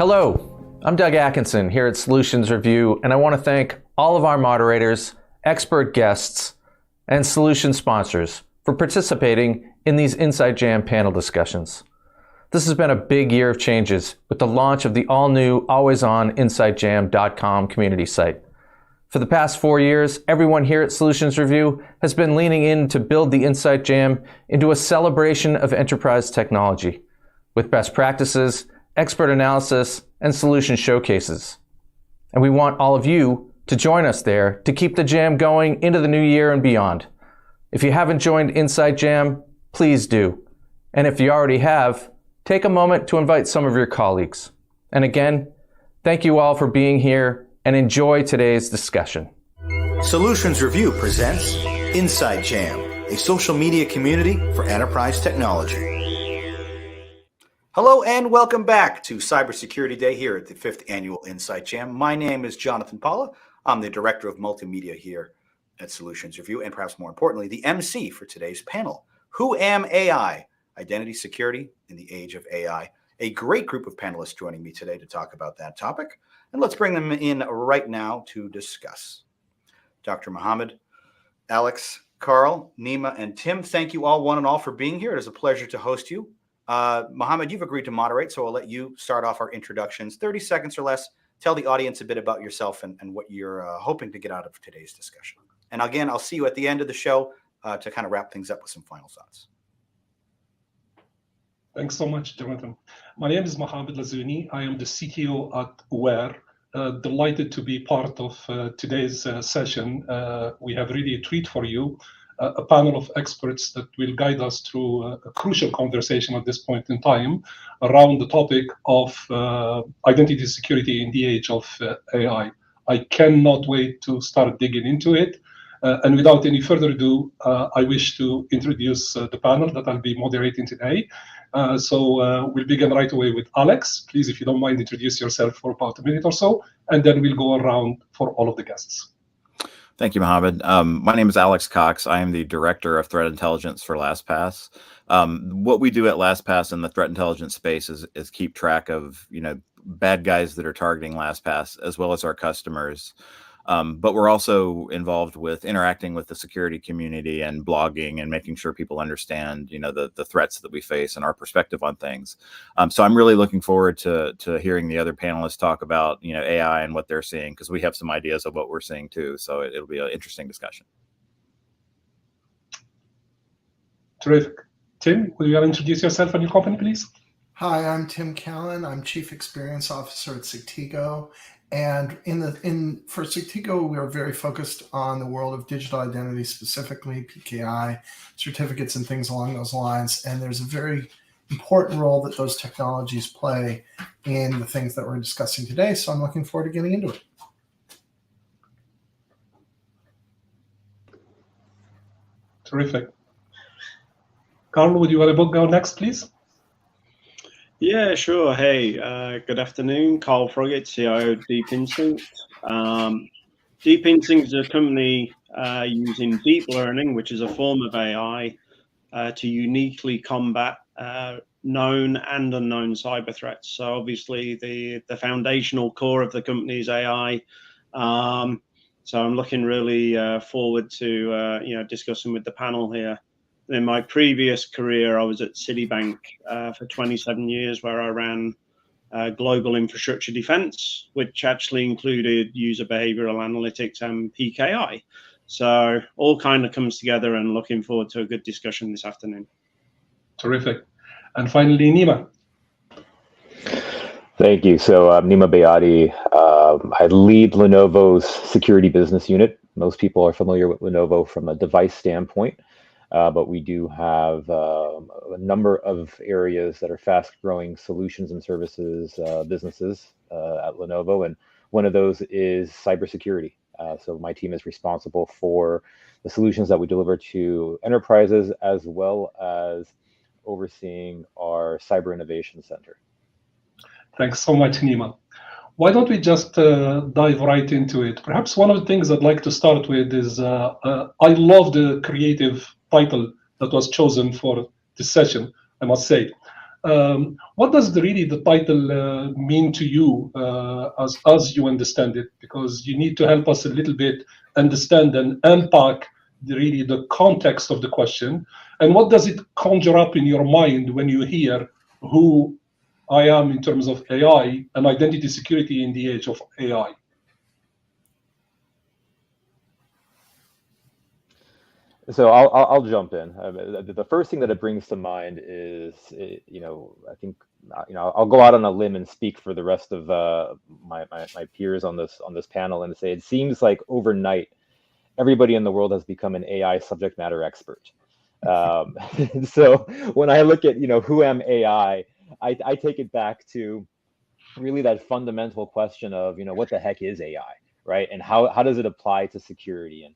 Hello, I'm Doug Atkinson here at Solutions Review, and I want to thank all of our moderators, expert guests, and solution sponsors for participating in these Inside Jam panel discussions. This has been a big year of changes with the launch of the all-new, always-on InsideJam.com community site. For the past 4 years, everyone here at Solutions Review has been leaning in to build the Inside Jam into a celebration of enterprise technology, with best practices, expert analysis, and solution showcases. And we want all of you to join us there to keep the jam going into the new year and beyond. If you haven't joined Inside Jam, please do. And if you already have, take a moment to invite some of your colleagues. And again, thank you all for being here and enjoy today's discussion. Solutions Review presents Inside Jam, a social media community for enterprise technology. Hello and welcome back to Cybersecurity Day here at the 5th Annual Inside Jam. My name is Jonathan Paula. I'm the Director of Multimedia here at Solutions Review, and perhaps more importantly, the MC for today's panel. Who am AI? Identity Security in the Age of AI. A great group of panelists joining me today to talk about that topic. And let's bring them in right now to discuss. Dr. Mohammed, Alex, Carl, Nima, and Tim, thank you all one and all for being here. It is a pleasure to host you. Mohammed, you've agreed to moderate, so I'll let you start off our introductions. 30 seconds or less. Tell the audience a bit about yourself and what you're hoping to get out of today's discussion. And again, I'll see you at the end of the show to kind of wrap things up with some final thoughts. Thanks so much, Jonathan. My name is Mohammed Lazouni. I am the CTO at Aware. Delighted to be part of today's session. We have really a treat for you, a panel of experts that will guide us through a crucial conversation at this point in time around the topic of identity security in the age of AI. I cannot wait to start digging into it. And without any further ado, I wish to introduce the panel that I'll be moderating today. So we'll begin right away with Alex. Please, if you don't mind, introduce yourself for about a minute or so, and then we'll go around for all of the guests. Thank you, Mohammed. My name is Alex Cox. I am the Director of Threat Intelligence for LastPass. What we do at LastPass in the threat intelligence space is keep track of, bad guys that are targeting LastPass, as well as our customers. But we're also involved with interacting with the security community and blogging and making sure people understand, the threats that we face and our perspective on things. So I'm really looking forward to hearing the other panelists talk about, AI and what they're seeing, because we have some ideas of what we're seeing too. So it'll be an interesting discussion. Terrific. Tim, will you introduce yourself and your company, please? Hi, I'm Tim Callan. I'm Chief Experience Officer at Sigtigo. And for Sigtigo, we are very focused on the world of digital identity, specifically PKI, certificates and things along those lines. And there's a very important role that those technologies play in the things that we're discussing today. So I'm looking forward to getting into it. Terrific. Carl, would you want to go next, please? Yeah, sure. Hey, good afternoon. Carl Froggatt, CIO of Deep Instinct. Deep Instinct is a company using deep learning, which is a form of AI, to uniquely combat known and unknown cyber threats. So obviously the foundational core of the company is AI. So I'm looking really forward to discussing with the panel here. In my previous career, I was at Citibank for 27 years, where I ran global infrastructure defense, which actually included user behavioral analytics and PKI. So all kind of comes together, and looking forward to a good discussion this afternoon. Terrific. And finally, Nima. Thank you. So Nima Bayati, I lead Lenovo's security business unit. Most people are familiar with Lenovo from a device standpoint. But we do have a number of areas that are fast-growing solutions and services businesses at Lenovo, and one of those is cybersecurity. So my team is responsible for the solutions that we deliver to enterprises, as well as overseeing our Cyber Innovation Center. Thanks so much, Nima. Why don't we just dive right into it? Perhaps one of the things I'd like to start with is I love the creative title that was chosen for this session, I must say. What does the title mean to you as you understand it? Because you need to help us a little bit understand and unpack the context of the question, and what does it conjure up in your mind when you hear who I am in terms of AI and identity security in the age of AI? So I'll jump in. The first thing that it brings to mind is, I think, I'll go out on a limb and speak for the rest of my peers on this panel and say it seems like overnight everybody in the world has become an AI subject matter expert. So when I look at who am AI, I take it back to really that fundamental question of what the heck is AI, right? And how does it apply to security? And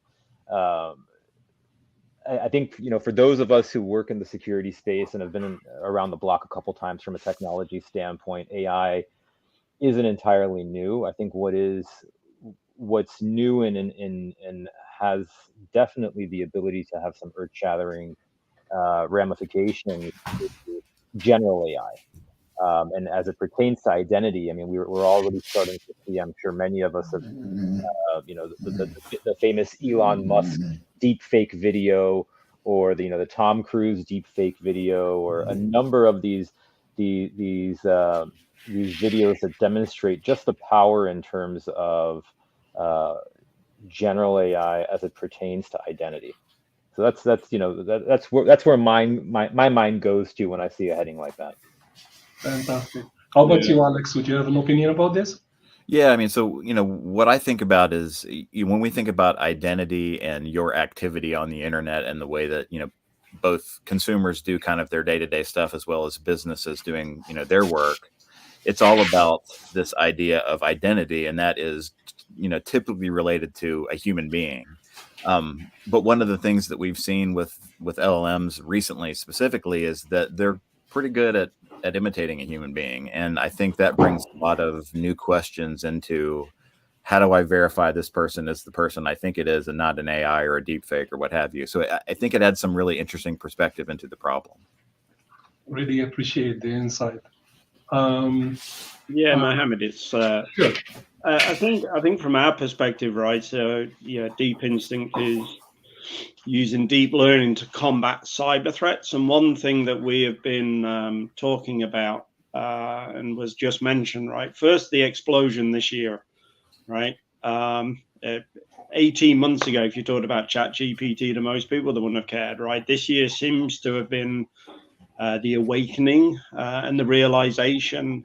I think, for those of us who work in the security space and have been around the block a couple times from a technology standpoint, AI isn't entirely new. I think what's new and has definitely the ability to have some earth-shattering ramifications is general AI. And as it pertains to identity, I mean, we're already starting to see, I'm sure many of us have, the famous Elon Musk deep fake video, or the Tom Cruise deep fake video, or a number of these videos that demonstrate just the power in terms of general AI as it pertains to identity. So that's where my mind goes to when I see a heading like that. Fantastic. How about you, Alex? Would you have an opinion about this? Yeah, I mean, so what I think about is when we think about identity and your activity on the internet and the way that both consumers do kind of their day-to-day stuff as well as businesses doing their work, it's all about this idea of identity, and that is typically related to a human being. But one of the things that we've seen with LLMs recently specifically is that they're pretty good at imitating a human being. And I think that brings a lot of new questions into how do I verify this person is the person I think it is and not an AI or a deep fake or what have you. So I think it adds some really interesting perspective into the problem. Really appreciate the insight. Mohammed, it's sure. I think from our perspective, right? So Deep Instinct is using deep learning to combat cyber threats. And one thing that we have been talking about and was just mentioned, right? First, the explosion this year, right? 18 months ago, if you talked about ChatGPT to most people, they wouldn't have cared, right? This year seems to have been the awakening and the realization.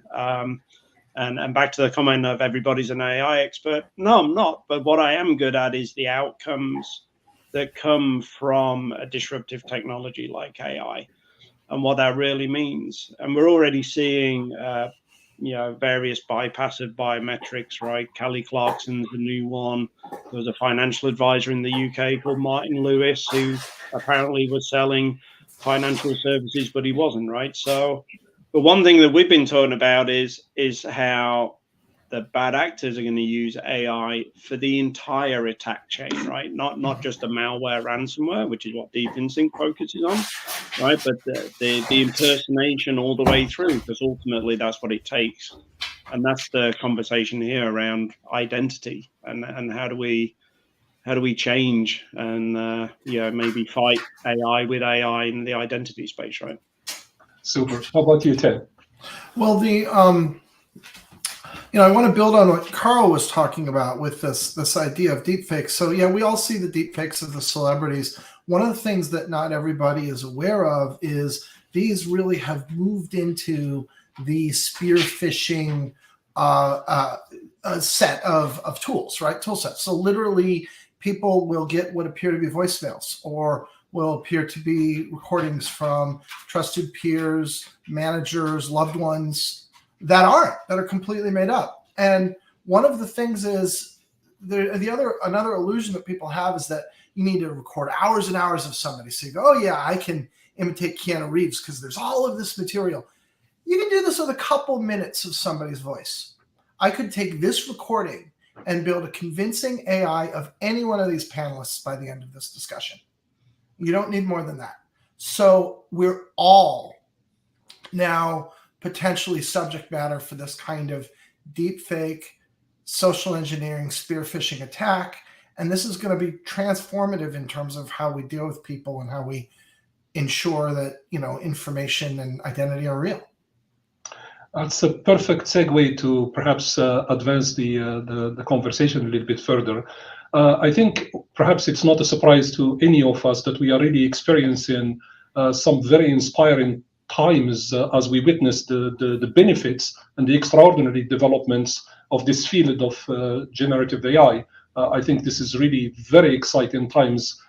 And back to the comment of everybody's an AI expert. No, I'm not. But what I am good at is the outcomes that come from a disruptive technology like AI and what that really means. And we're already seeing, various bypassive biometrics, right? Kelly Clarkson's the new one. There was a financial advisor in the UK called Martin Lewis who apparently was selling financial services, but he wasn't, right? So, but one thing that we've been talking about is how the bad actors are going to use AI for the entire attack chain, right? Not just a malware ransomware, which is what Deep Instinct focuses on, right? But the impersonation all the way through, because ultimately that's what it takes. And that's the conversation here around identity and how do we change and maybe fight AI with AI in the identity space, right? Super. How about you, Ted? Well, I want to build on what Carl was talking about with this idea of deepfakes. So yeah, we all see the deepfakes of the celebrities. One of the things that not everybody is aware of is these really have moved into the spear phishing set of tools, right? Tool sets. So literally, people will get what appear to be voicemails or will appear to be recordings from trusted peers, managers, loved ones that are completely made up. And one of the things is another illusion that people have is that you need to record hours and hours of somebody. So you go, oh yeah, I can imitate Keanu Reeves because there's all of this material. You can do this with a couple minutes of somebody's voice. I could take this recording and build a convincing AI of any one of these panelists by the end of this discussion. You don't need more than that. So we're all now potentially subject matter for this kind of deep fake social engineering spear phishing attack. And this is going to be transformative in terms of how we deal with people and how we ensure that, information and identity are real. That's a perfect segue to perhaps advance the conversation a little bit further. I think perhaps it's not a surprise to any of us that we are really experiencing some very inspiring times as we witness the benefits and the extraordinary developments of this field of generative AI. I think this is really very exciting times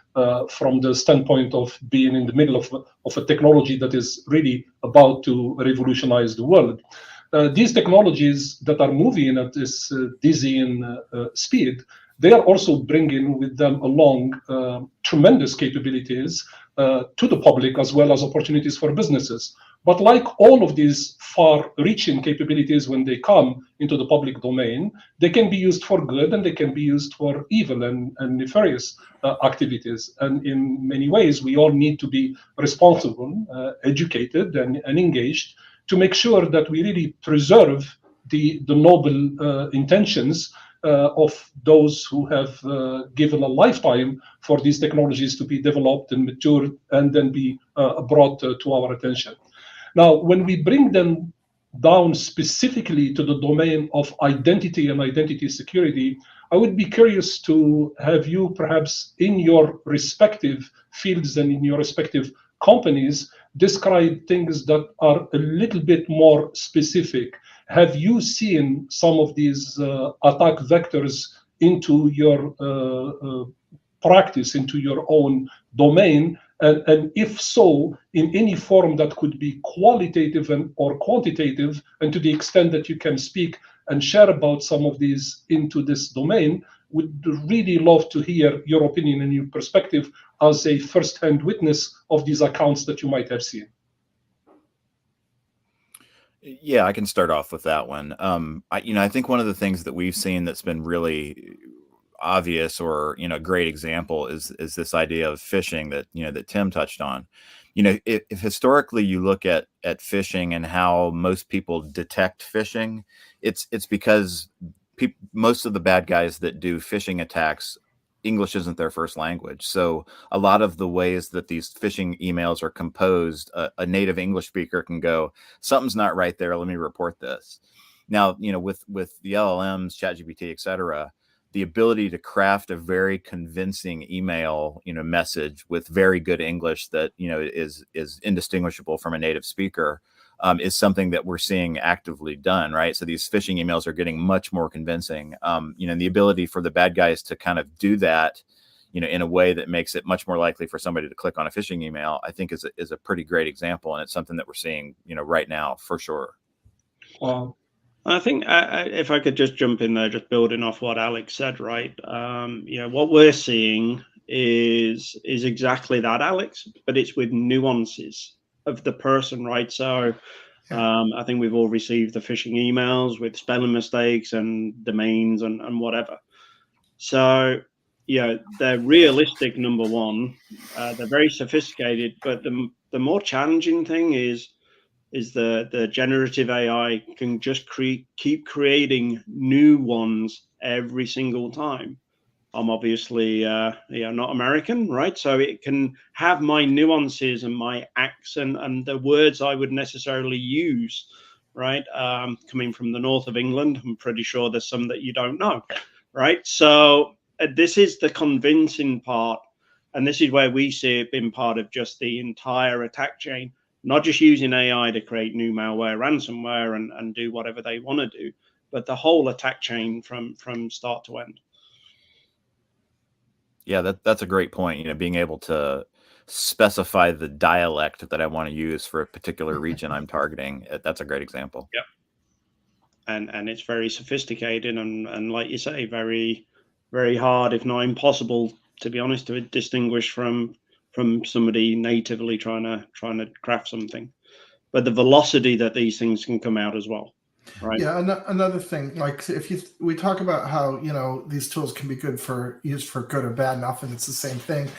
from the standpoint of being in the middle of a technology that is really about to revolutionize the world. These technologies that are moving at this dizzying speed, they are also bringing with them along tremendous capabilities to the public as well as opportunities for businesses. But like all of these far-reaching capabilities, when they come into the public domain, they can be used for good and they can be used for evil and nefarious activities. And in many ways, we all need to be responsible, educated, and engaged to make sure that we really preserve the noble intentions of those who have given a lifetime for these technologies to be developed and matured and then be brought to our attention. Now, when we bring them down specifically to the domain of identity and identity security, I would be curious to have you perhaps in your respective fields and in your respective companies describe things that are a little bit more specific. Have you seen some of these attack vectors into your practice, into your own domain? And if so, in any form that could be qualitative or quantitative, and to the extent that you can speak and share about some of these into this domain, would really love to hear your opinion and your perspective as a first-hand witness of these accounts that you might have seen. Yeah, I can start off with that one. I think one of the things that we've seen that's been really obvious or great example is this idea of phishing that Tim touched on. If historically you look at phishing and how most people detect phishing, it's because most of the bad guys that do phishing attacks, English isn't their first language. So a lot of the ways that these phishing emails are composed, a native English speaker can go, something's not right there, let me report this. Now, with the LLMs, ChatGPT, et cetera, the ability to craft a very convincing email, message with very good English that, is indistinguishable from a native speaker, is something that we're seeing actively done, right? So these phishing emails are getting much more convincing. And the ability for the bad guys to kind of do that, in a way that makes it much more likely for somebody to click on a phishing email, I think is a pretty great example. And it's something that we're seeing, right now for sure. Wow. I think if I could just jump in there, just building off what Alex said, right? What we're seeing is exactly that, Alex, but it's with nuances of the person, right? So I think we've all received the phishing emails with spelling mistakes and domains and whatever. So, they're realistic, number one. They're very sophisticated, but the more challenging thing is the generative AI can just keep creating new ones every single time. I'm obviously not American, right? So it can have my nuances and my accent and the words I would necessarily use, right? Coming from the north of England, I'm pretty sure there's some that you don't know, right? So this is the convincing part. And this is where we see it being part of just the entire attack chain. Not just using AI to create new malware, ransomware, and do whatever they want to do, but the whole attack chain from start to end. Yeah, that's a great point. Being able to specify the dialect that I want to use for a particular region I'm targeting. That's a great example. Yep. And it's very sophisticated and like you say, very, very hard, if not impossible, to be honest, to distinguish from somebody natively trying to craft something. But the velocity that these things can come out as well, right? Yeah, another thing, like we talk about how these tools can be used for good or bad, and often it's the same thing.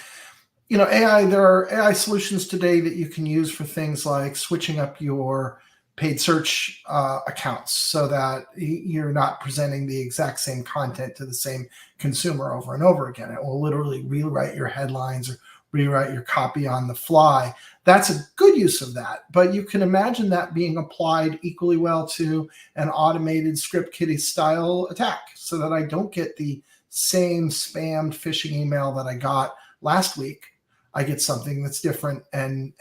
AI, there are AI solutions today that you can use for things like switching up your paid search accounts so that you're not presenting the exact same content to the same consumer over and over again. It will literally rewrite your headlines or rewrite your copy on the fly. That's a good use of that, but you can imagine that being applied equally well to an automated script kiddie style attack so that I don't get the same spammed phishing email that I got last week. I get something that's different and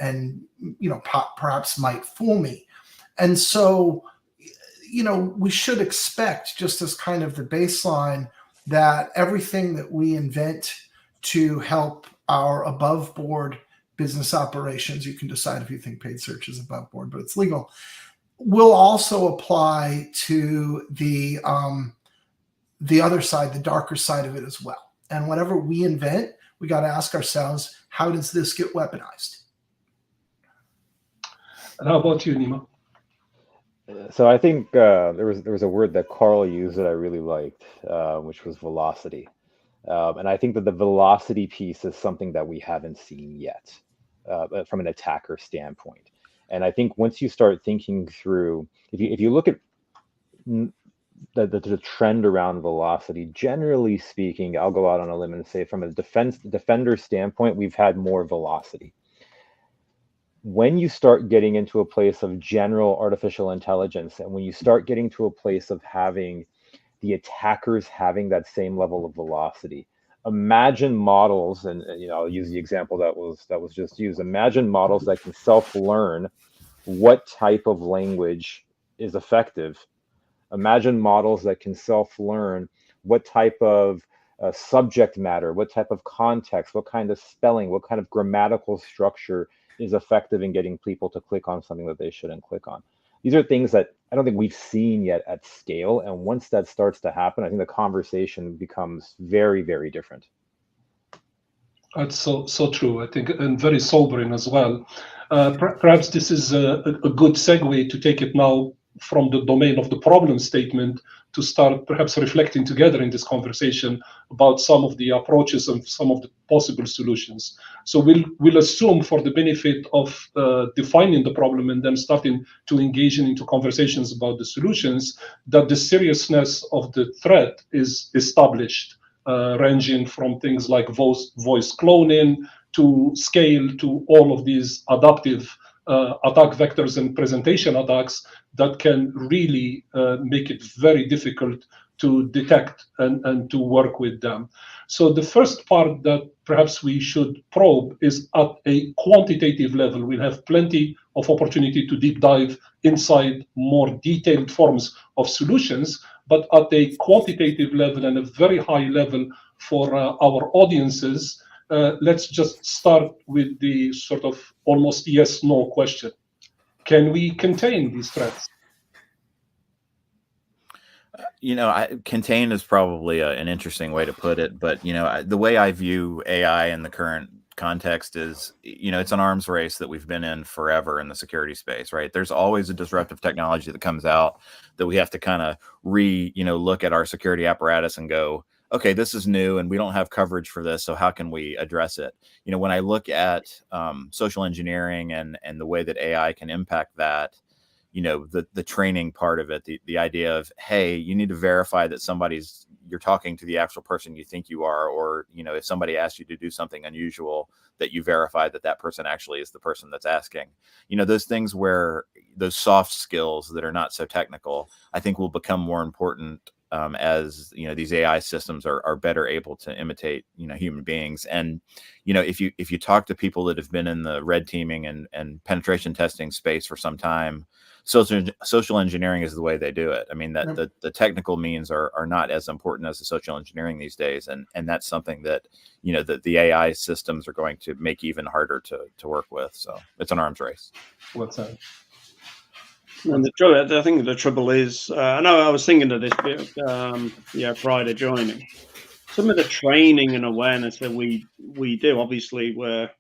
perhaps might fool me. And so, we should expect, just as kind of the baseline, that everything that we invent to help our above board business operations, you can decide if you think paid search is above board, but it's legal, will also apply to the other side, the darker side of it as well. And whatever we invent, we got to ask ourselves, how does this get weaponized? And how about you, Nima? So I think there was a word that Carl used that I really liked, which was velocity. And I think that the velocity piece is something that we haven't seen yet from an attacker standpoint. And I think once you start thinking through, if you look at the trend around velocity, generally speaking, I'll go out on a limb and say from a defender standpoint, we've had more velocity. When you start getting into a place of general artificial intelligence, and when you start getting to a place of having the attackers having that same level of velocity, imagine models, and I'll use the example that was just used. Imagine models that can self-learn what type of language is effective. Imagine models that can self-learn what type of subject matter, what type of context, what kind of spelling, what kind of grammatical structure is effective in getting people to click on something that they shouldn't click on. These are things that I don't think we've seen yet at scale. And once that starts to happen, I think the conversation becomes very, very different. That's so true, I think, and very sobering as well. Perhaps this is a good segue to take it now from the domain of the problem statement to start perhaps reflecting together in this conversation about some of the approaches and some of the possible solutions. So we'll assume, for the benefit of defining the problem and then starting to engage into conversations about the solutions, that the seriousness of the threat is established, ranging from things like voice cloning to scale to all of these adaptive attack vectors and presentation attacks that can really make it very difficult to detect and to work with them. So the first part that perhaps we should probe is at a quantitative level. We'll have plenty of opportunity to deep dive inside more detailed forms of solutions, but at a quantitative level and a very high level for our audiences, let's just start with the sort of almost yes/no question. Can we contain these threats? Contain is probably an interesting way to put it, but the way I view AI in the current context is, it's an arms race that we've been in forever in the security space, right? There's always a disruptive technology that comes out that we have to kind of look at our security apparatus and go, okay, this is new and we don't have coverage for this, so how can we address it? When I look at social engineering and the way that AI can impact that, the training part of it, the idea of, hey, you need to verify that you're talking to the actual person you think you are, or, if somebody asks you to do something unusual, that you verify that person actually is the person that's asking. Those things where those soft skills that are not so technical, I think will become more important as these AI systems are better able to imitate human beings. And if you talk to people that have been in the red teaming and penetration testing space for some time, social engineering is the way they do it. I mean, that the technical means are not as important as the social engineering these days, and that's something that that the AI systems are going to make even harder to work with. So it's an arms race. What's that? And I think the trouble is, I know I was thinking of this bit, prior to joining. Some of the training and awareness that we do, obviously we're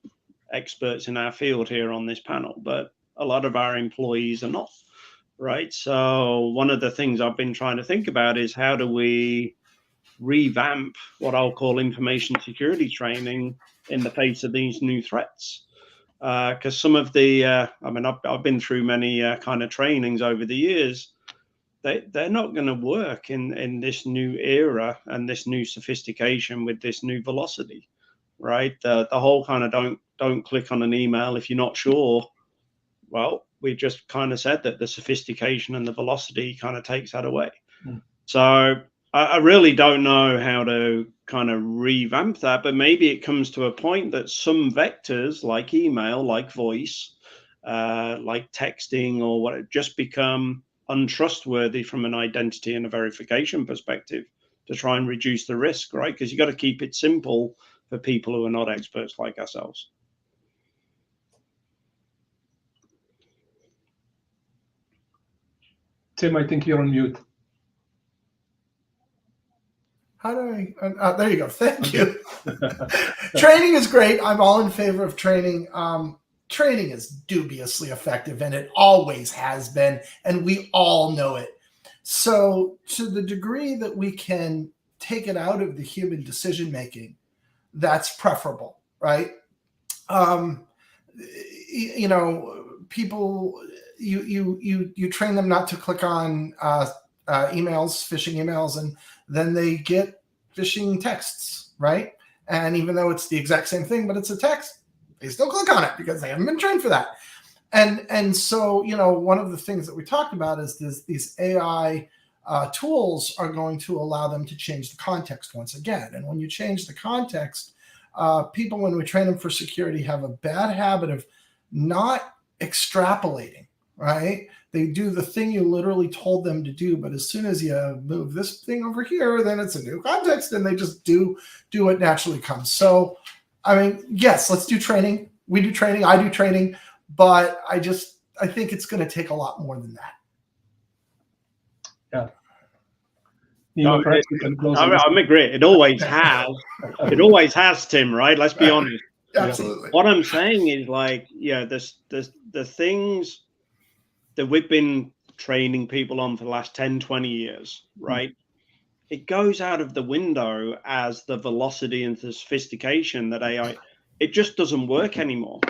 experts in our field here on this panel, but a lot of our employees are not, right? So one of the things I've been trying to think about is how do we revamp what I'll call information security training in the face of these new threats. Because some of the, I've been through many kind of trainings over the years. They're not going to work in this new era and this new sophistication with this new velocity, right? The whole kind of don't click on an email if you're not sure. Well, we just kind of said that the sophistication and the velocity kind of takes that away. So I really don't know how to kind of revamp that, but maybe it comes to a point that some vectors like email, like voice, like texting or what, just become untrustworthy from an identity and a verification perspective to try and reduce the risk, right? Because you got to keep it simple for people who are not experts like ourselves. Tim, I think you're on mute. How do I? There you go. Thank you. Training is great. I'm all in favor of training. Training is dubiously effective, and it always has been, and we all know it. So to the degree that we can take it out of the human decision making, that's preferable, right? You know, people, you train them not to click on emails, phishing emails, and then they get phishing texts, right? And even though it's the exact same thing, but it's a text, they still click on it because they haven't been trained for that. And so, you know, one of the things that we talked about is these AI tools are going to allow them to change the context once again. And when you change the context, people, when we train them for security, have a bad habit of not extrapolating, right? They do the thing you literally told them to do, but as soon as you move this thing over here, then it's a new context, and they just do what naturally comes. So, I mean, yes, let's do training. We do training. I do training, but I think it's going to take a lot more than that. Yeah. No, I'm agree. It always has. It always has, Tim, right? Let's be honest. Absolutely. What I'm saying is, like, yeah, the things that we've been training people on for the last 10, 20 years, right? It goes out of the window as the velocity and the sophistication that AI, it just doesn't work anymore.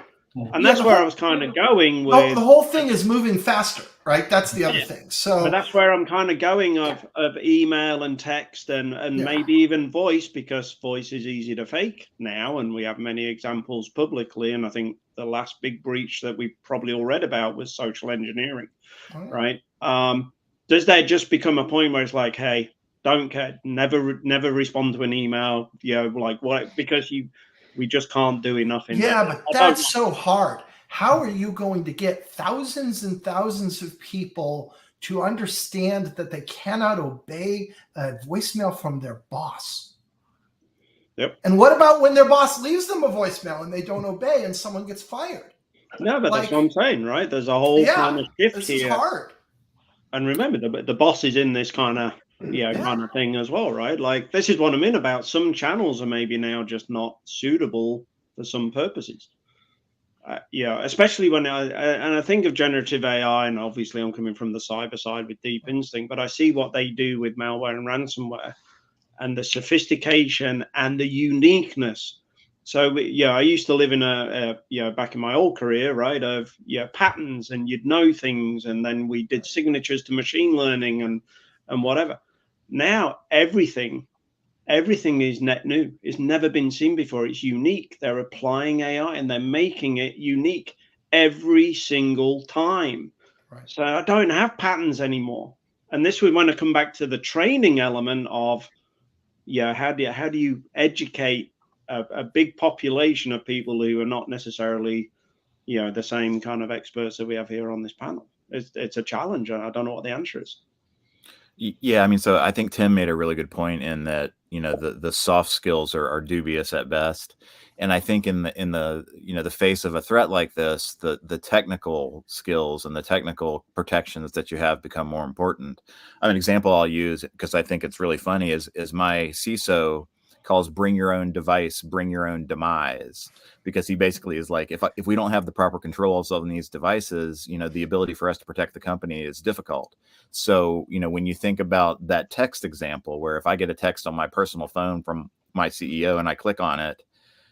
And that's where I was kind of going with. The whole thing is moving faster, right? That's the other thing. So, but that's where I'm kind of going of email and text and maybe even voice, because voice is easy to fake now. And we have many examples publicly. And I think the last big breach that we probably all read about was social engineering, right? Does that just become a point where it's like, hey, don't care, never respond to an email, you know, like what, because we just can't do enough. But that's so hard. How are you going to get thousands and thousands of people to understand that they cannot obey a voicemail from their boss? Yep. And what about when their boss leaves them a voicemail and they don't obey and someone gets fired? No, but that's what I'm saying, right? There's a whole kind of shift this here. Is hard. And remember, the boss is in this kind of kind of thing as well, right? Like, this is what I mean about some channels are maybe now just not suitable for some purposes. Especially when I think of generative AI, and obviously I'm coming from the cyber side with Deep Instinct, but I see what they do with malware and ransomware, and the sophistication and the uniqueness. So I used to live in back in my old career, right, of patterns, and you'd know things, and then we did signatures to machine learning and whatever. Now everything is net new. It's never been seen before. It's unique. They're applying AI and they're making it unique every single time. Right. So I don't have patterns anymore. And this would want to come back to the training element of, how do you educate a big population of people who are not necessarily, the same kind of experts that we have here on this panel? It's a challenge. I don't know what the answer is. Yeah, I mean, so I think Tim made a really good point in that, the soft skills are dubious at best. And I think in the face of a threat like this, the technical skills and the technical protections that you have become more important. An example I'll use, because I think it's really funny, is my CISO calls "Bring Your Own Device, Bring Your Own Demise," because he basically is like, if we don't have the proper controls on these devices, you know, the ability for us to protect the company is difficult. So, you know, when you think about that text example, where if I get a text on my personal phone from my CEO and I click on it,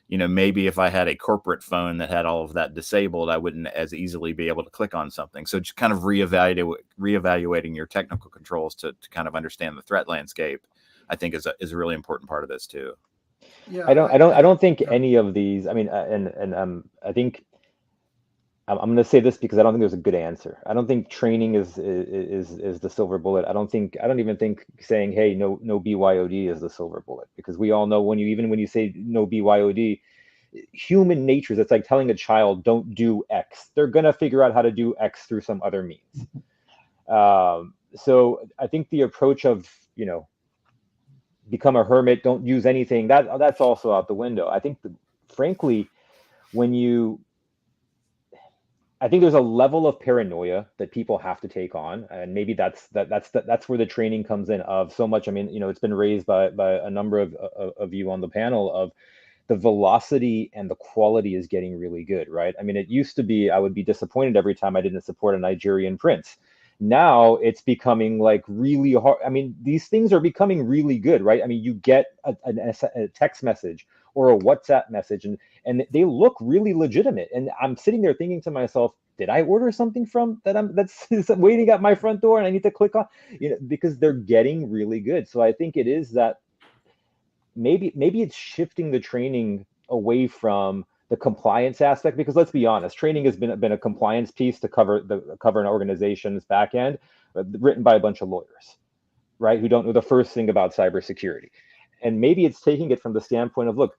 you know, maybe if I had a corporate phone that had all of that disabled, I wouldn't as easily be able to click on something. So just kind of reevaluating your technical controls to kind of understand the threat landscape, I think is a really important part of this too. Yeah, I don't think any of these. I mean, I think I'm going to say this because I don't think there's a good answer. I don't think training is the silver bullet. I don't even think saying, hey, no BYOD is the silver bullet, because we all know when you say no BYOD, human nature is, it's like telling a child don't do X. They're going to figure out how to do X through some other means. So I think the approach of, you know, become a hermit, don't use anything, that's also out the window. I think frankly, I think there's a level of paranoia that people have to take on, and maybe that's where the training comes in of so much. I mean, you know, it's been raised by a number of you on the panel of the velocity and the quality is getting really good, right? I mean, it used to be I would be disappointed every time I didn't support a Nigerian prince. Now it's becoming like really hard. I mean, these things are becoming really good, right? I mean, you get a text message or a WhatsApp message, and they look really legitimate. And I'm sitting there thinking to myself, did I order something that's waiting at my front door and I need to click on, you know, because they're getting really good. So I think it is that maybe it's shifting the training away from the compliance aspect, because let's be honest, training has been a compliance piece to cover an organization's back end, written by a bunch of lawyers, right, who don't know the first thing about cybersecurity. And maybe it's taking it from the standpoint of, look,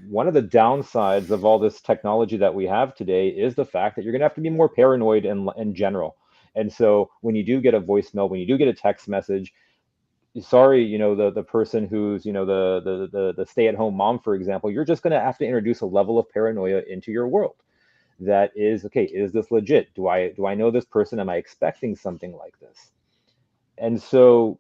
one of the downsides of all this technology that we have today is the fact that you're going to have to be more paranoid in general. And so when you do get a voicemail, when you do get a text message, sorry, you know, the person who's, you know, the stay-at-home mom, for example, you're just going to have to introduce a level of paranoia into your world. That is, okay, is this legit? Do I know this person? Am I expecting something like this? And so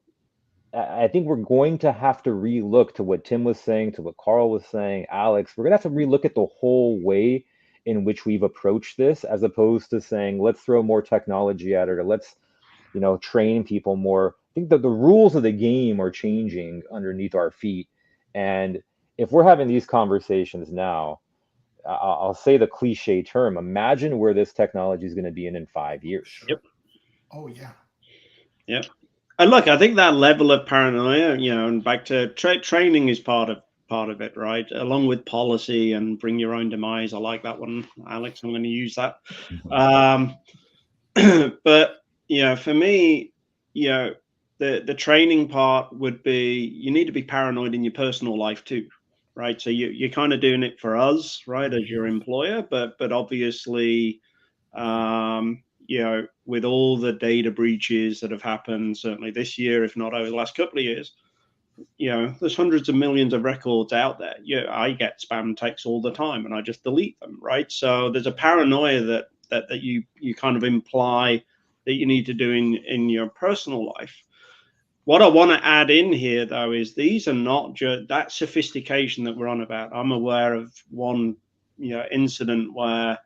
I think we're going to have to relook to what Tim was saying, to what Carl was saying, Alex. We're going to have to relook at the whole way in which we've approached this, as opposed to saying, let's throw more technology at it, or let's, you know, train people more. I think that the rules of the game are changing underneath our feet. And if we're having these conversations now, I'll say the cliche term, imagine where this technology is going to be in 5 years. Sure. Yep. Oh, yeah. Yep. And look, I think that level of paranoia, you know, and back to training is part of it, right? Along with policy and bring your own demise. I like that one, Alex. I'm going to use that. But, you know, for me, you know, the training part would be, you need to be paranoid in your personal life too, right? So you're kind of doing it for us, right, as your employer, but obviously, you know, with all the data breaches that have happened, certainly this year, if not over the last couple of years, you know, there's hundreds of millions of records out there. Yeah, I get spam texts all the time and I just delete them, right? So there's a paranoia that you kind of imply that you need to do in your personal life. What I want to add in here, though, is these are not just that sophistication that we're on about. I'm aware of one, you know, incident where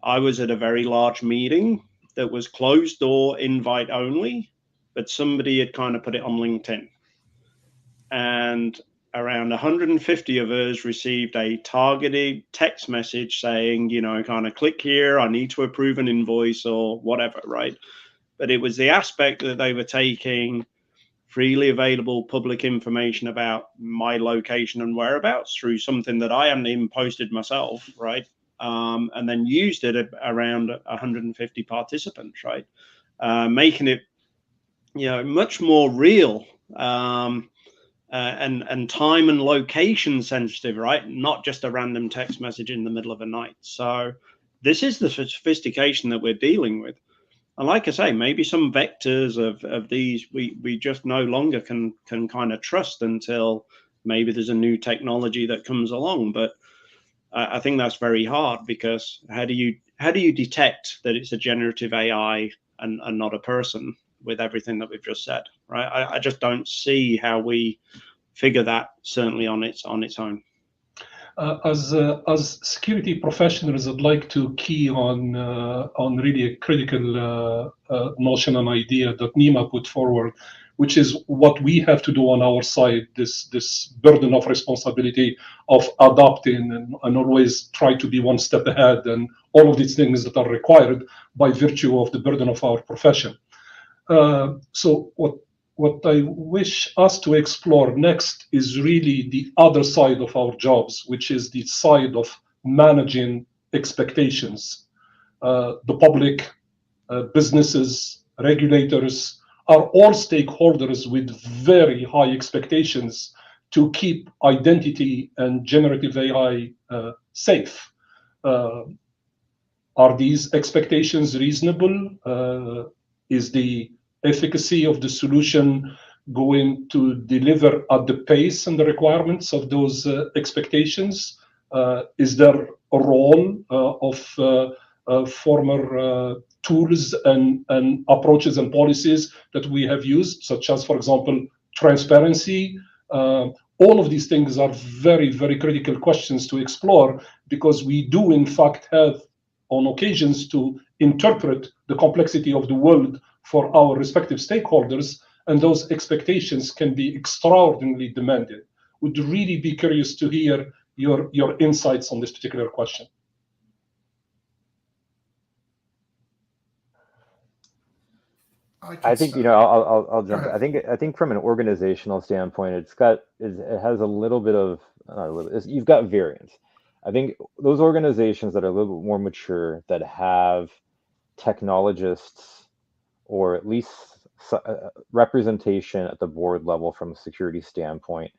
I was at a very large meeting that was closed door, invite only, but somebody had kind of put it on LinkedIn. And around 150 of us received a targeted text message saying, you know, kind of click here, I need to approve an invoice or whatever, right? But it was the aspect that they were taking freely available public information about my location and whereabouts through something that I hadn't even posted myself, right? And then used it around 150 participants, right? Making it, you know, much more real and time and location sensitive, right? Not just a random text message in the middle of a night. So this is the sophistication that we're dealing with. And like I say, maybe some vectors of these we just no longer can kind of trust until maybe there's a new technology that comes along. But I think that's very hard, because how do you detect that it's a generative AI and not a person with everything that we've just said, right? I just don't see how we figure that certainly on its own. As security professionals, I'd like to key on really a critical notion and idea that Nima put forward, which is what we have to do on our side. This burden of responsibility of adopting and always try to be one step ahead, and all of these things that are required by virtue of the burden of our profession. So what I wish us to explore next is really the other side of our jobs, which is the side of managing expectations. The public, businesses, regulators are all stakeholders with very high expectations to keep identity and generative AI safe. Are these expectations reasonable? Is the efficacy of the solution going to deliver at the pace and the requirements of those expectations? Is there a role of former tools and approaches and policies that we have used, such as, for example, transparency? All of these things are very, very critical questions to explore, because we do, in fact, have on occasions to interpret the complexity of the world for our respective stakeholders, and those expectations can be extraordinarily demanding. Would really be curious to hear your insights on this particular question. I think I'll jump. I think from an organizational standpoint, it has a little bit of you've got variance. I think those organizations that are a little bit more mature, that have technologists or at least representation at the board level from a security standpoint,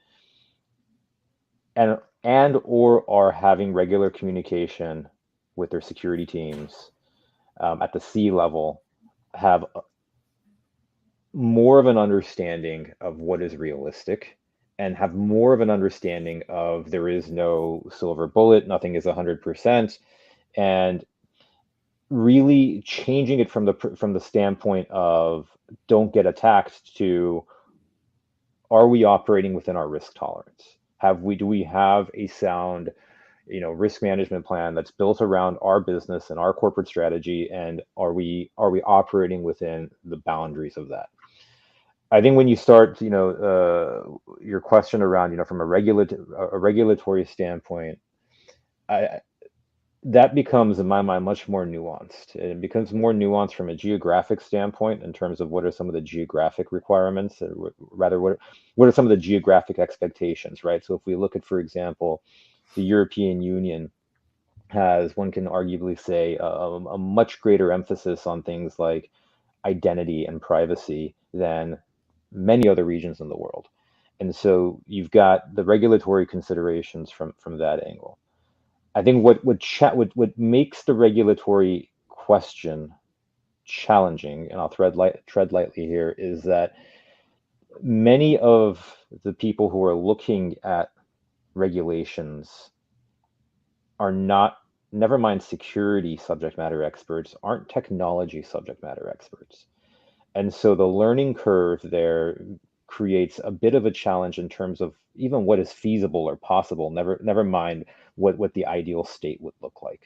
and or are having regular communication with their security teams at the C level, have more of an understanding of what is realistic, and have more of an understanding of there is no silver bullet, nothing is 100%, and really changing it from the standpoint of don't get attacked to, are we operating within our risk tolerance? Do we have a sound, risk management plan that's built around our business and our corporate strategy, and are we operating within the boundaries of that? I think when you start, your question around, from a regulatory standpoint, that becomes, in my mind, much more nuanced. It becomes more nuanced from a geographic standpoint in terms of what are some of the geographic requirements, or rather, what are some of the geographic expectations, right? So if we look at, for example, the European Union has, one can arguably say, a much greater emphasis on things like identity and privacy than many other regions in the world. And so you've got the regulatory considerations from that angle. I think what makes the regulatory question challenging, and I'll tread lightly here, is that many of the people who are looking at regulations are not, never mind security subject matter experts, aren't technology subject matter experts. And so the learning curve there creates a bit of a challenge in terms of even what is feasible or possible, never mind what the ideal state would look like.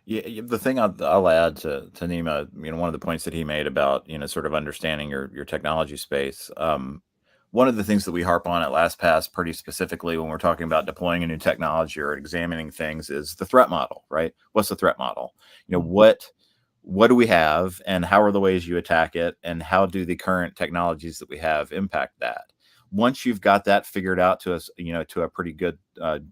Yeah, the thing I'll add to Nima, one of the points that he made about, sort of understanding your technology space. One of the things that we harp on at LastPass pretty specifically when we're talking about deploying a new technology or examining things is the threat model, right? What's the threat model? What do we have, and how are the ways you attack it, and how do the current technologies that we have impact that? Once you've got that figured out to a pretty good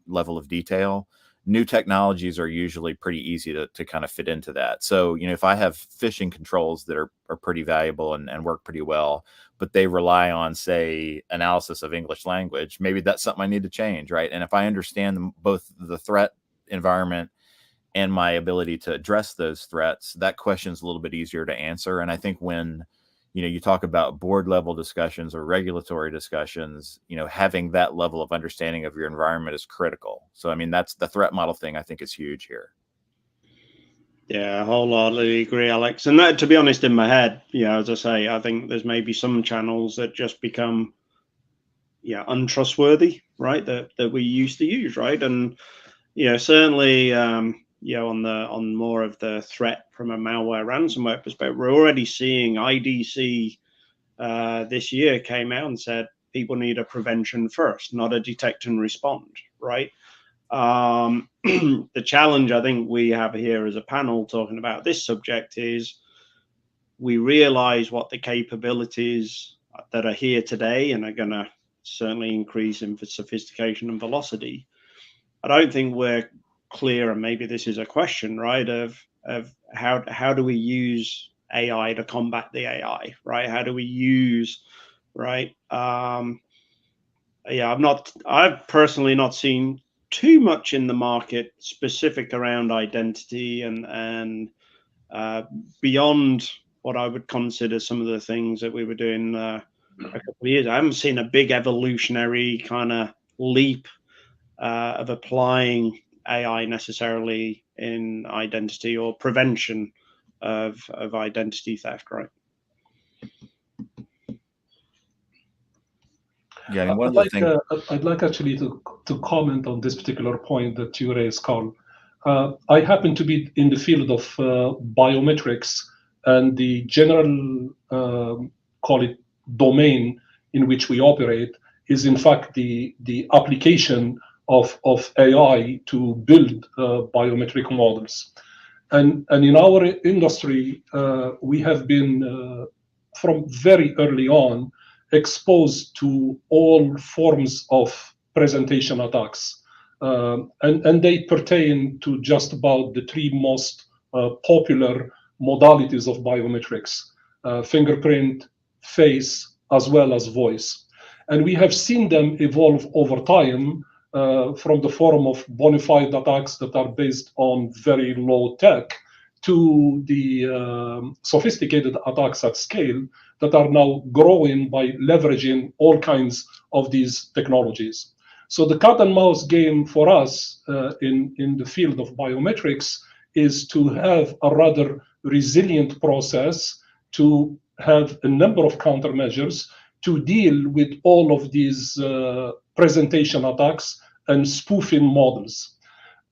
level of detail, new technologies are usually pretty easy to kind of fit into that. So, if I have phishing controls that are pretty valuable and work pretty well, but they rely on, say, analysis of English language, maybe that's something I need to change, right? And if I understand both the threat environment and my ability to address those threats, that question's a little bit easier to answer. And I think when you talk about board level discussions or regulatory discussions, having that level of understanding of your environment is critical. So, that's the threat model thing, I think, is huge here. Yeah, I wholeheartedly agree, Alex. And that, to be honest, in my head, as I say, I think there's maybe some channels that just become, untrustworthy, right? That we used to use, right? And certainly, on more of the threat from a malware ransomware perspective, we're already seeing IDC this year came out and said people need a prevention first, not a detect and respond, right? The challenge I think we have here as a panel talking about this subject is we realize what the capabilities that are here today and are going to certainly increase in sophistication and velocity. I don't think we're clear, and maybe this is a question, right, of how do we use AI to combat the AI, right? How do we use, right? I've personally not seen too much in the market specific around identity and beyond what I would consider some of the things that we were doing a couple of years. I haven't seen a big evolutionary kind of leap of applying AI necessarily in identity or prevention of identity theft, right? Yeah, and one of the things. I'd like actually to comment on this particular point that you raised, Carl. I happen to be in the field of biometrics, and the general call it domain in which we operate is in fact the application of AI to build biometric models. And in our industry, we have been from very early on exposed to all forms of presentation attacks. And they pertain to just about the three most popular modalities of biometrics, fingerprint, face, as well as voice. And we have seen them evolve over time from the form of bona fide attacks that are based on very low tech to the sophisticated attacks at scale that are now growing by leveraging all kinds of these technologies. So the cat and mouse game for us in the field of biometrics is to have a rather resilient process, to have a number of countermeasures to deal with all of these presentation attacks and spoofing models.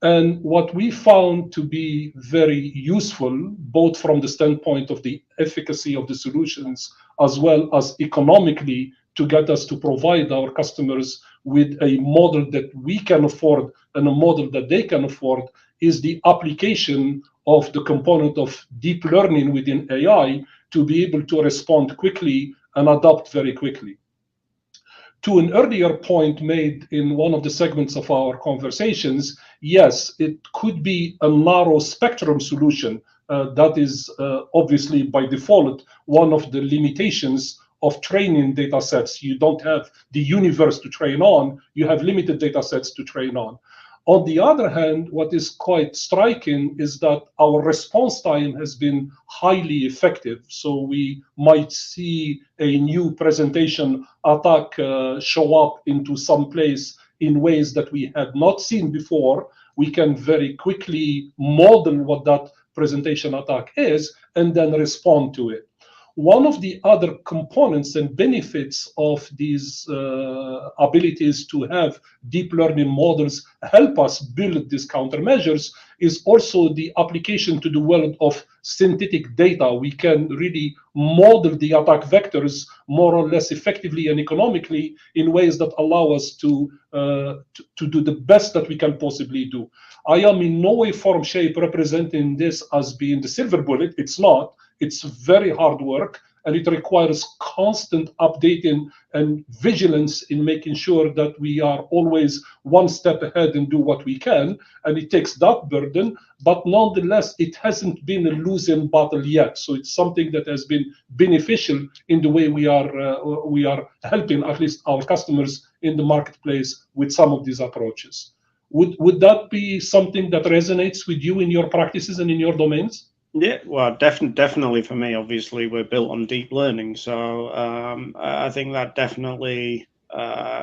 And what we found to be very useful, both from the standpoint of the efficacy of the solutions, as well as economically to get us to provide our customers with a model that we can afford and a model that they can afford, is the application of the component of deep learning within AI to be able to respond quickly and adapt very quickly. To an earlier point made in one of the segments of our conversations, yes, it could be a narrow spectrum solution. That is obviously by default one of the limitations of training data sets. You don't have the universe to train on, you have limited data sets to train on. On the other hand, what is quite striking is that our response time has been highly effective. So we might see a new presentation attack show up into some place in ways that we had not seen before. We can very quickly model what that presentation attack is and then respond to it. One of the other components and benefits of these abilities to have deep learning models help us build these countermeasures is also the application to the world of synthetic data. We can really model the attack vectors more or less effectively and economically in ways that allow us to do the best that we can possibly do. I am in no way, form, shape representing this as being the silver bullet. It's not. It's very hard work, and it requires constant updating and vigilance in making sure that we are always one step ahead and do what we can. And it takes that burden, but nonetheless, it hasn't been a losing battle yet. So it's something that has been beneficial in the way we are helping at least our customers in the marketplace with some of these approaches. Would that be something that resonates with you in your practices and in your domains? Yeah, well, definitely for me, obviously, we're built on deep learning. So I think that definitely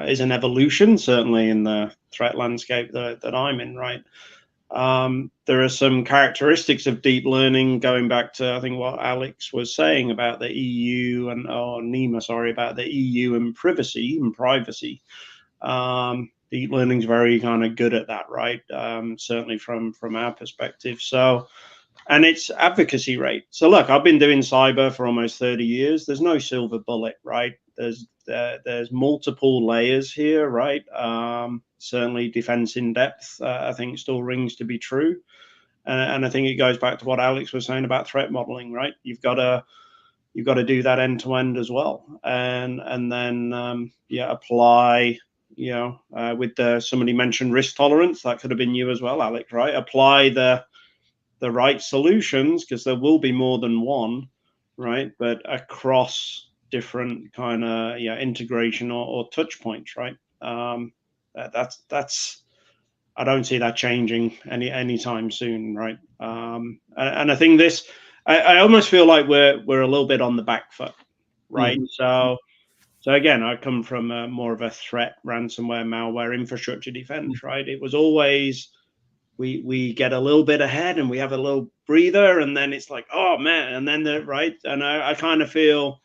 is an evolution, certainly in the threat landscape that I'm in, right? There are some characteristics of deep learning going back to, I think, what Alex was saying about the EU and Nima, sorry, about the EU and privacy. Deep learning is very kind of good at that, right? Certainly from our perspective. So, and its advocacy rate. So look, I've been doing cyber for almost 30 years. There's no silver bullet, right? There's multiple layers here, right? Certainly defense in depth, I think still rings to be true. And I think it goes back to what Alex was saying about threat modeling, right? You've got to do that end to end as well. And then, apply, with somebody mentioned risk tolerance, that could have been you as well, Alex, right? Apply the right solutions, because there will be more than one, right? But across different kind of integration or touch points, right? That's I don't see that changing anytime soon, right? And I think this, I almost feel like we're a little bit on the back foot, right? So again, I come from more of a threat, ransomware, malware, infrastructure defense, right? It was always we get a little bit ahead and we have a little breather, and then it's like, oh man, and then right. And I kind of feel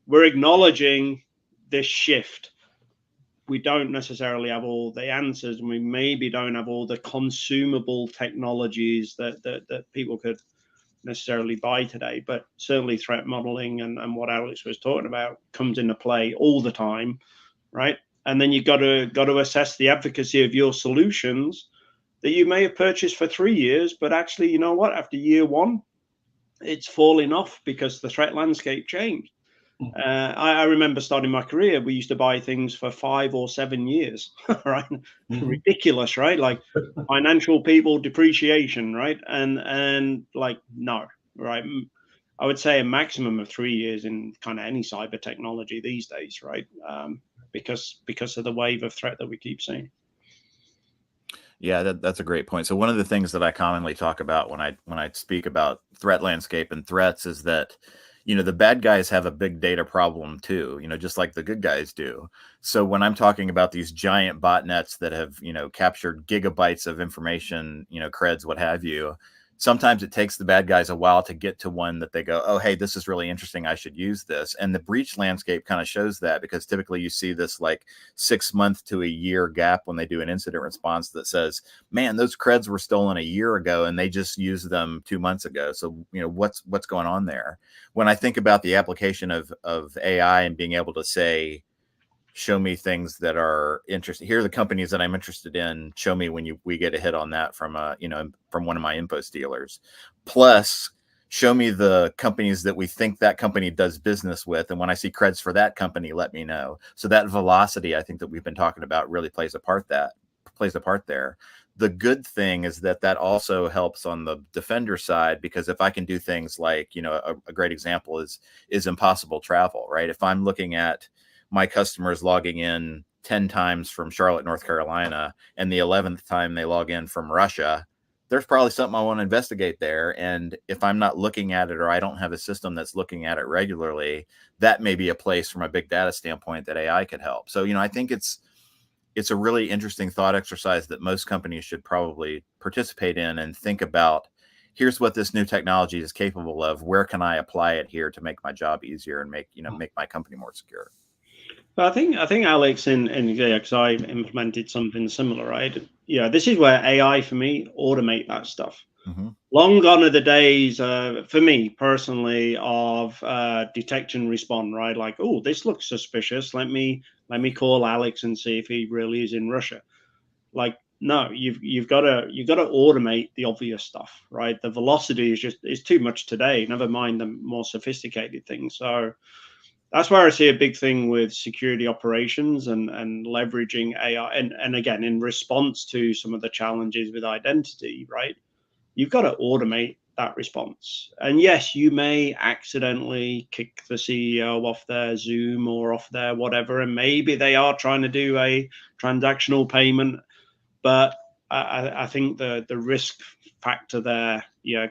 we're acknowledging this shift. We don't necessarily have all the answers, and we maybe don't have all the consumable technologies that people could necessarily buy today. But certainly threat modeling and what Alex was talking about comes into play all the time, right? And then you've got to assess the advocacy of your solutions that you may have purchased for 3 years, but actually, you know what, after year one, it's falling off because the threat landscape changed. I remember starting my career, we used to buy things for 5 or 7 years, right? Ridiculous, right? Like financial people depreciation, right? And like, no, right? I would say a maximum of 3 years in kind of any cyber technology these days, right? Because of the wave of threat that we keep seeing. Yeah, that's a great point. So one of the things that I commonly talk about when I speak about threat landscape and threats is that, the bad guys have a big data problem too, just like the good guys do. So when I'm talking about these giant botnets that have, captured gigabytes of information, creds, what have you, sometimes it takes the bad guys a while to get to one that they go, oh, hey, this is really interesting, I should use this. And the breach landscape kind of shows that, because typically you see this like 6 month to a year gap when they do an incident response that says, man, those creds were stolen a year ago and they just used them 2 months ago. So, what's going on there? When I think about the application of AI and being able to say, show me things that are interesting. Here are the companies that I'm interested in. Show me when we get a hit on that from from one of my info stealers. Plus, show me the companies that we think that company does business with, and when I see creds for that company, let me know. So that velocity, I think, that we've been talking about really plays a part there. The good thing is that also helps on the defender side, because if I can do things like, a great example is impossible travel, right? If I'm looking at my customers logging in 10 times from Charlotte, North Carolina, and the 11th time they log in from Russia, there's probably something I want to investigate there. And if I'm not looking at it, or I don't have a system that's looking at it regularly, that may be a place from a big data standpoint that AI could help. So, I think it's a really interesting thought exercise that most companies should probably participate in and think about. Here's what this new technology is capable of. Where can I apply it here to make my job easier and make my company more secure? I think Alex because I implemented something similar, right? This is where AI for me automate that stuff. Long gone are the days for me personally of detect and respond, right? Like, oh, this looks suspicious. Let me call Alex and see if he really is in Russia. Like, no, you've got to automate the obvious stuff, right? The velocity is too much today. Never mind the more sophisticated things. So that's where I see a big thing with security operations and leveraging AI. And again, in response to some of the challenges with identity, right? You've got to automate that response. And yes, you may accidentally kick the CEO off their Zoom or off their whatever, and maybe they are trying to do a transactional payment. But I think the risk factor there,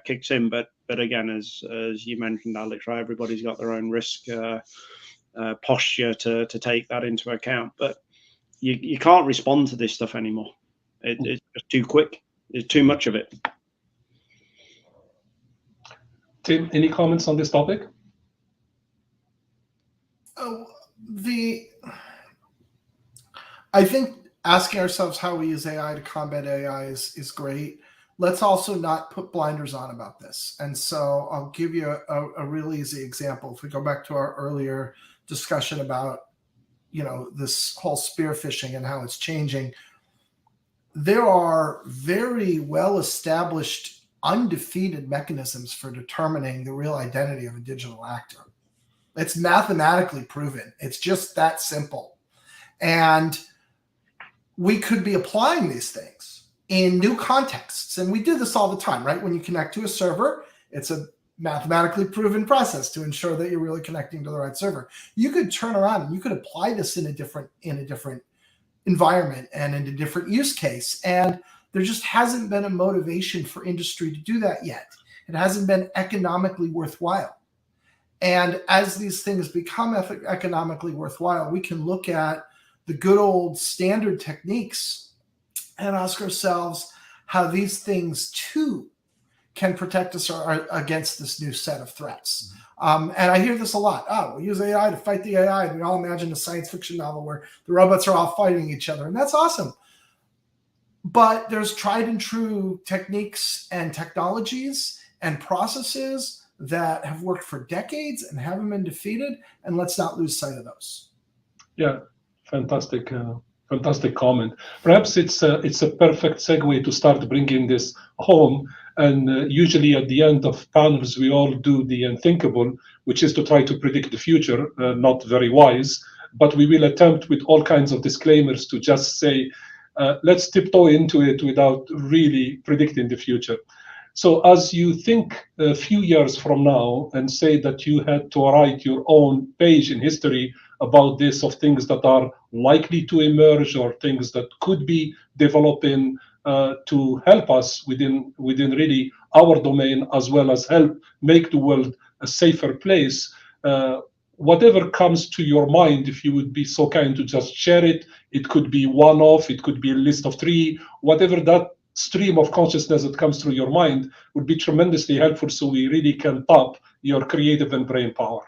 kicks in. But again, as you mentioned, Alex, right, everybody's got their own risk posture to take that into account. But you can't respond to this stuff anymore. It's just too quick. There's too much of it. Tim, any comments on this topic? I think asking ourselves how we use AI to combat AI is great. Let's also not put blinders on about this. And so I'll give you a really easy example. If we go back to our earlier discussion about, this whole spear phishing and how it's changing, there are very well established, undefeated mechanisms for determining the real identity of a digital actor. It's mathematically proven. It's just that simple. And we could be applying these things in new contexts. And we do this all the time, right? When you connect to a server, it's a mathematically proven process to ensure that you're really connecting to the right server. You could turn around and you could apply this in a different environment and in a different use case. And there just hasn't been a motivation for industry to do that yet. It hasn't been economically worthwhile. And as these things become economically worthwhile, we can look at the good old standard techniques and ask ourselves how these things too can protect us against this new set of threats. And I hear this a lot. Oh, we use AI to fight the AI. And we all imagine a science fiction novel where the robots are all fighting each other. And that's awesome. But there's tried and true techniques and technologies and processes that have worked for decades and haven't been defeated. And let's not lose sight of those. Yeah, fantastic comment. Perhaps it's a perfect segue to start bringing this home. And usually at the end of panels, we all do the unthinkable, which is to try to predict the future. Not very wise, but we will attempt with all kinds of disclaimers to just say, let's tiptoe into it without really predicting the future. So as you think a few years from now and say that you had to write your own page in history about this, of things that are likely to emerge or things that could be developing to help us within really our domain, as well as help make the world a safer place, whatever comes to your mind, if you would be so kind to just share it. It could be one-off, it could be a list of 3, whatever that stream of consciousness that comes through your mind would be tremendously helpful, so we really can tap your creative and brain power.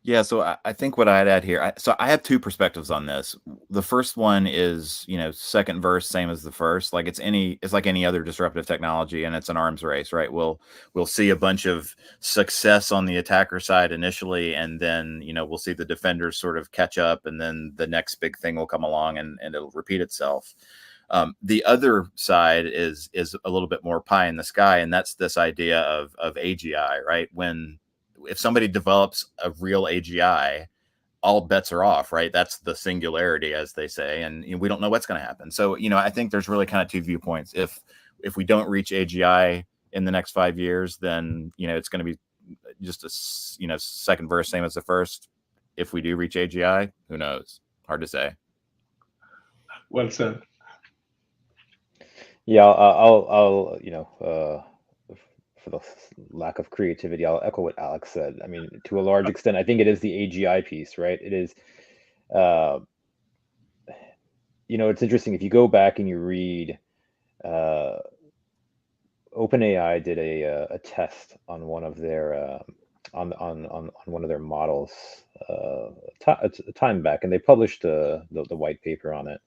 Yeah, so I think what I'd add here, so I have 2 perspectives on this. The first one is, second verse, same as the first. Like it's like any other disruptive technology, and it's an arms race, right? We'll see a bunch of success on the attacker side initially, and then we'll see the defenders sort of catch up, and then the next big thing will come along, and it'll repeat itself. The other side is a little bit more pie in the sky, and that's this idea of AGI, right? If somebody develops a real AGI, all bets are off, right? That's the singularity, as they say, and we don't know what's going to happen. So, I think there's really kind of 2 viewpoints. If we don't reach AGI in the next 5 years, then it's going to be just a second verse, same as the first. If we do reach AGI, who knows? Hard to say. Well said. Yeah, I'll for the lack of creativity, I'll echo what Alex said. I mean, to a large extent, I think it is the AGI piece, right? It is, it's interesting if you go back and you read, OpenAI did a test on one of their on one of their models a time back, and they published the white paper on it.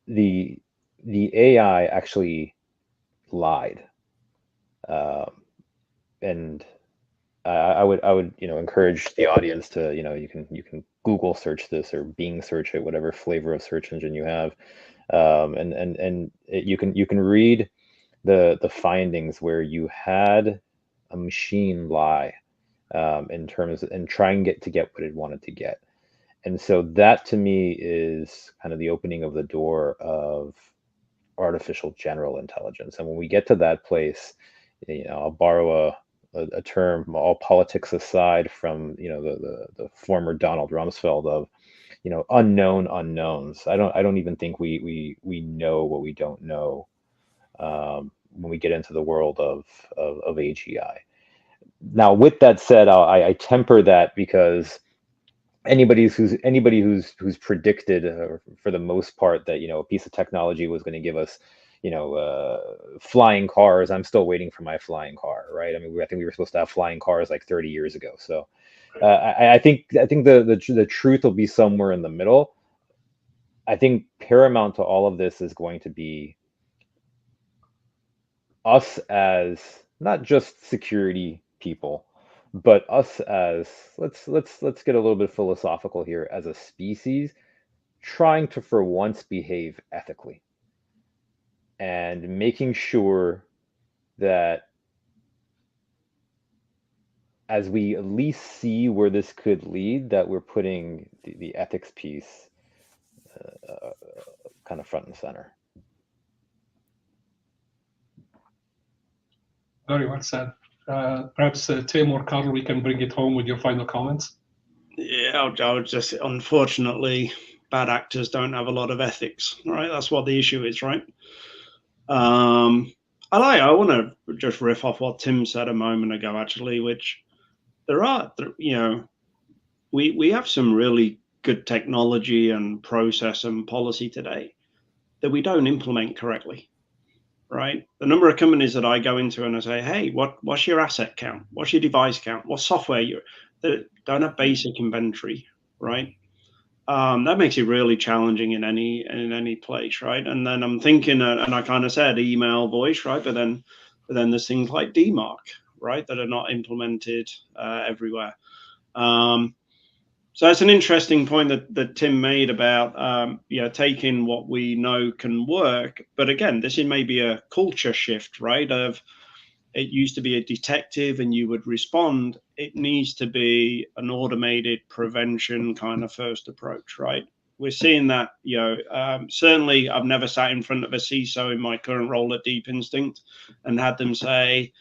The AI actually lied, and I would encourage the audience to you can Google search this or Bing search it, whatever flavor of search engine you have, and you can read the findings where you had a machine lie in terms and try and get what it wanted to get. And so that to me is kind of the opening of the door of artificial general intelligence. And when we get to that place, I'll borrow a term, all politics aside, from the former Donald Rumsfeld of unknown unknowns. I don't even think we know what we don't know when we get into the world of AGI. Now, with that said, I temper that because anybody who's predicted for the most part that a piece of technology was going to give us flying cars. I'm still waiting for my flying car, right? I mean, I think we were supposed to have flying cars like 30 years ago. So I think the truth will be somewhere in the middle. I think paramount to all of this is going to be us as not just security people, but us as let's get a little bit philosophical here, as a species, trying to for once behave ethically and making sure that as we at least see where this could lead, that we're putting the ethics piece kind of front and center. Very well said. Perhaps Tim or Carl, we can bring it home with your final comments. Yeah, I would just, unfortunately, bad actors don't have a lot of ethics, right? That's what the issue is, right? I want to just riff off what Tim said a moment ago, actually, which we have some really good technology and process and policy today that we don't implement correctly, right? The number of companies that I go into and I say, hey, what's your asset count? What's your device count? What software that don't have basic inventory, right? That makes it really challenging in any place, right? And then I'm thinking, and I kind of said email, voice, right? But then there's things like DMARC, right, that are not implemented everywhere. So it's an interesting point that Tim made about taking what we know can work. But again, this is maybe a culture shift, right? Of it used to be a detective and you would respond. It needs to be an automated prevention kind of first approach, right? We're seeing that, certainly I've never sat in front of a CISO in my current role at Deep Instinct and had them say,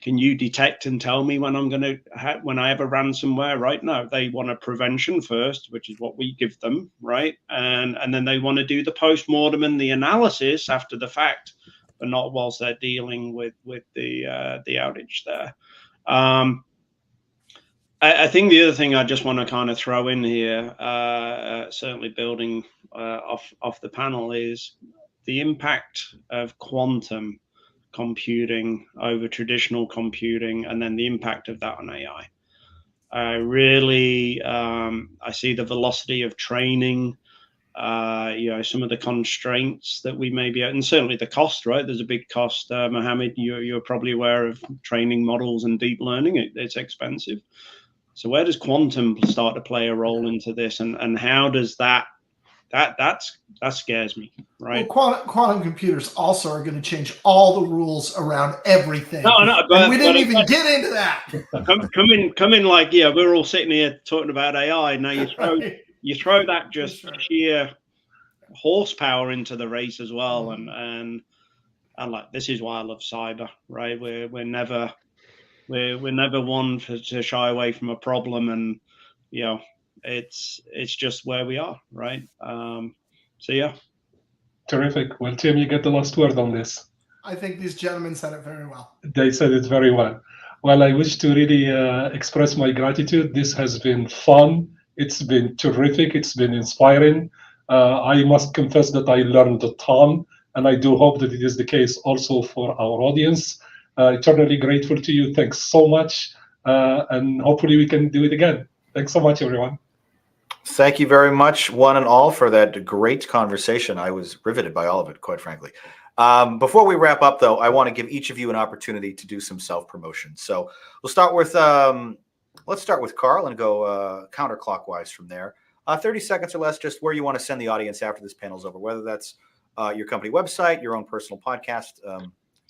can you detect and tell me when when I have a ransomware, right? No, they want a prevention first, which is what we give them, right? And then they want to do the post-mortem and the analysis after the fact, but not whilst they're dealing with the outage there. I think the other thing I just want to kind of throw in here, certainly building off the panel, is the impact of quantum computing over traditional computing, and then the impact of that on AI. I see the velocity of training, some of the constraints that we may be at, and certainly the cost, right? There's a big cost. Mohammed, you're probably aware of training models and deep learning. It's expensive. So where does quantum start to play a role into this, and how does that scares me, right? Well, quantum computers also are going to change all the rules around everything. No, and we didn't even get into that. Come in like, we're all sitting here talking about AI. Now you throw that just sheer horsepower into the race as well, and like, this is why I love cyber, right? We're never one to shy away from a problem, and it's just where we are, right? So yeah. Terrific. Well, Tim, you get the last word on this. I think these gentlemen said it very well. They said it very well. Well, I wish to really express my gratitude. This has been fun. It's been terrific. It's been inspiring. I must confess that I learned a ton, and I do hope that it is the case also for our audience. Eternally grateful to you. Thanks so much. And hopefully we can do it again. Thanks so much, everyone. Thank you very much, one and all, for that great conversation. I was riveted by all of it, quite frankly. Before we wrap up, though, I want to give each of you an opportunity to do some self-promotion. So we'll start with, let's start with Carl and go counterclockwise from there. 30 seconds or less, just where you want to send the audience after this panel's over, whether that's your company website, your own personal podcast.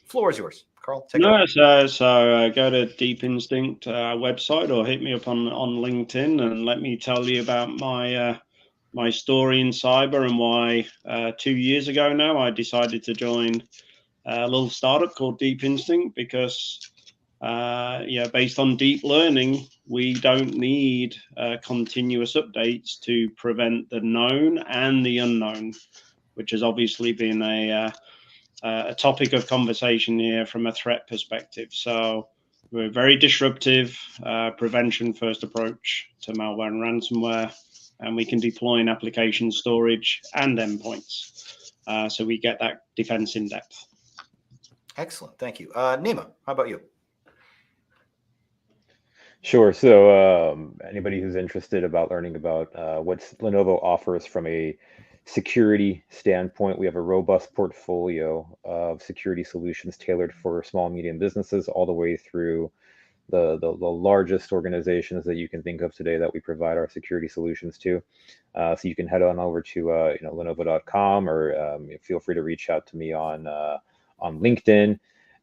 Floor is yours. Carl, take it. So go to Deep Instinct website, or hit me up on LinkedIn and let me tell you about my story in cyber and why 2 years ago now I decided to join a little startup called Deep Instinct, because based on deep learning, we don't need continuous updates to prevent the known and the unknown, which has obviously been a topic of conversation here from a threat perspective. So We're very disruptive, prevention first approach to malware and ransomware, and we can deploy in application storage and endpoints. So we get that defense in depth. Excellent. Thank you. Nima, how about you? Sure. So anybody who's interested about learning about what Lenovo offers from a security standpoint, we have a robust portfolio of security solutions tailored for small and medium businesses, all the way through the largest organizations that you can think of today that we provide our security solutions to. So you can head on over to Lenovo.com, or feel free to reach out to me on LinkedIn.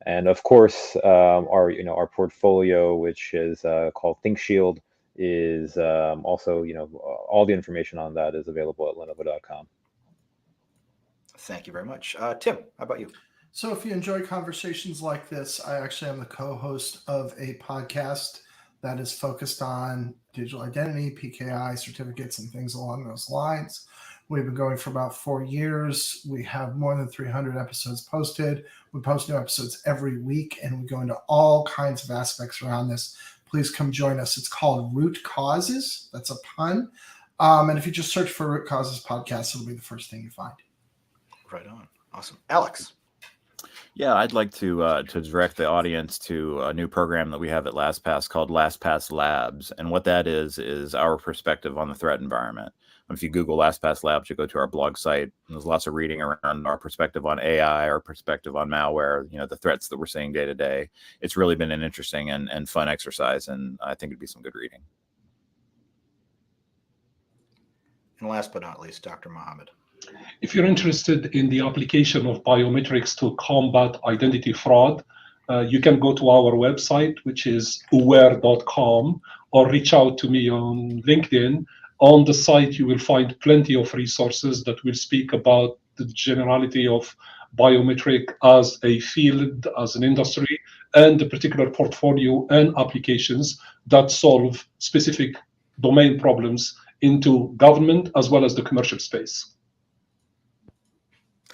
And of course, our portfolio, which is called ThinkShield, is also, all the information on that is available at Lenovo.com. Thank you very much. Tim, how about you? So if you enjoy conversations like this, I actually am the co-host of a podcast that is focused on digital identity, PKI, certificates, and things along those lines. We've been going for about 4 years. We have more than 300 episodes posted. We post new episodes every week, and we go into all kinds of aspects around this. Please come join us. It's called Root Causes. That's a pun. And if you just search for Root Causes Podcast, it'll be the first thing you find. Right on. Awesome. Alex. Yeah, I'd like to direct the audience to a new program that we have at LastPass called LastPass Labs. And what that is our perspective on the threat environment. If you Google LastPass Labs, you go to our blog site, and there's lots of reading around our perspective on AI, our perspective on malware, the threats that we're seeing day to day. It's really been an interesting and fun exercise, and I think it'd be some good reading. And last but not least, Dr. Mohammed. If you're interested in the application of biometrics to combat identity fraud, you can go to our website, which is aware.com, or reach out to me on LinkedIn. On the site, you will find plenty of resources that will speak about the generality of biometric as a field, as an industry, and the particular portfolio and applications that solve specific domain problems into government as well as the commercial space.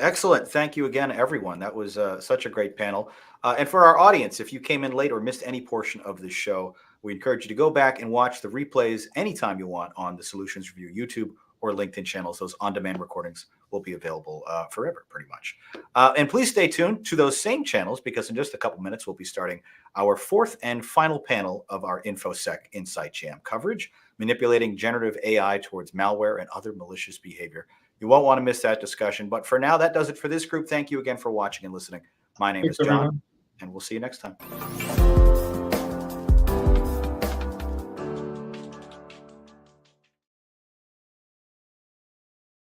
Excellent. Thank you again, everyone. That was such a great panel. And for our audience, if you came in late or missed any portion of the show, we encourage you to go back and watch the replays anytime you want on the Solutions Review YouTube or LinkedIn channels. Those on-demand recordings will be available forever, pretty much. And please stay tuned to those same channels, because in just a couple minutes, we'll be starting our fourth and final panel of our InfoSec Insight Jam coverage, manipulating generative AI towards malware and other malicious behavior. You won't want to miss that discussion. But for now, that does it for this group. Thank you again for watching and listening. My name is John, and we'll see you next time.